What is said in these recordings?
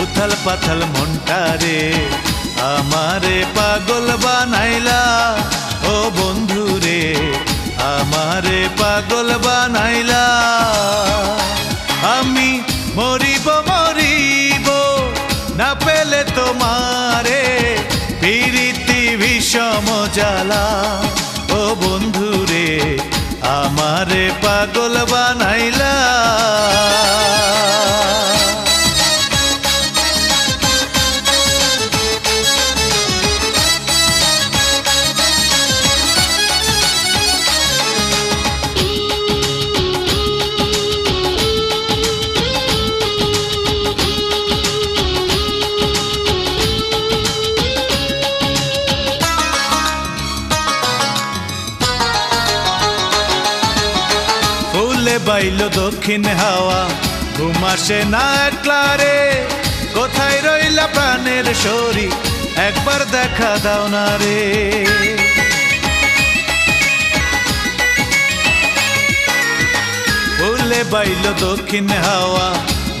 উথাল পাথাল মনটারে আমারে পাগল বানাইলা ও বন্ধুরে আমারে পাগল বানাইলা আমি মরিব মরিব না পেলে তোমারে প্রীতি বিষম জ্বালা ও বন্ধুরে আমারে পাগল বানাইলা বাইলো দক্ষিণ হাওয়া ঘুম আসে না একলা রে কোথায় রইলা প্রাণের শরী একবার দেখা দাও না রে ফুলে বাইলো দক্ষিণ হাওয়া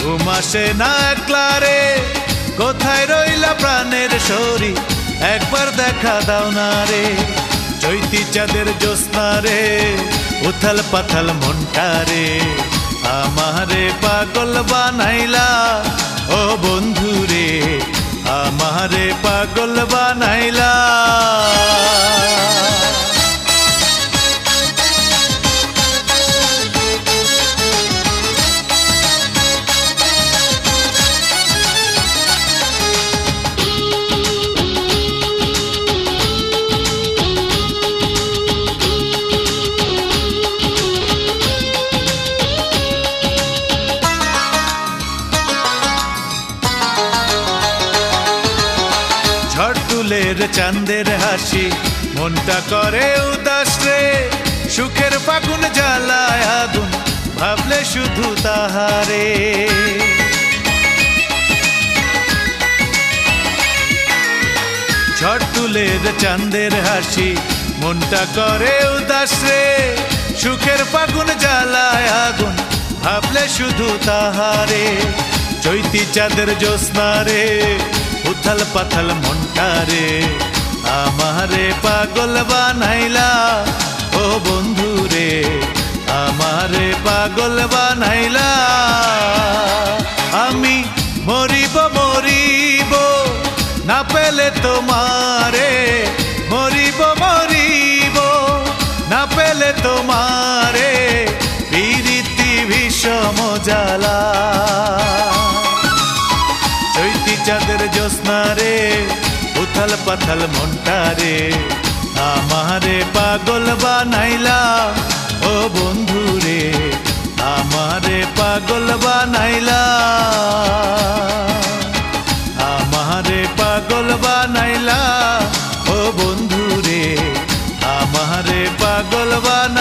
ঘুম আসে না একলা রে কোথায় রইলা প্রাণের শরী একবার দেখা দাও না রে চৈতি চাঁদের জ্যোৎস্না রে উথাল পাথাল মনটারে আমারে পাগল বানাইলা ও বন্ধুরে আমারে পাগল বানাইলা ঝড়তুলের চাঁদের হাসি মনটা করে উদাস রে সুখের ফাগুন জ্বালায় আগুন ভাবলে শুধু তাহারে ঝড়তুলের চাঁদের হাসি মনটা করে উদাস রে সুখের ফাগুন জ্বালায় আগুন ভাবলে শুধু তাহারে চৈতি চাঁদের জ্যোৎস্না রে উথাল পাথাল মনটারে আমারে পাগল বানাইলা ও বন্ধুরে আমারে পাগল বানাইলা আমি মরিব মরিব না পেলে তোমারে মরিব মরিব না পেলে তোমারে প্রীতি বিষম জ্বালা চৈতি চাঁদের জ্যোৎস্না রে উথাল পাথাল মনটারে আমারে পাগল বানাইলা ও বন্ধুরে আমারে পাগল বানাইলা আমারে পাগল বানাইলা ও বন্ধুরে আমারে পাগল বানাইলা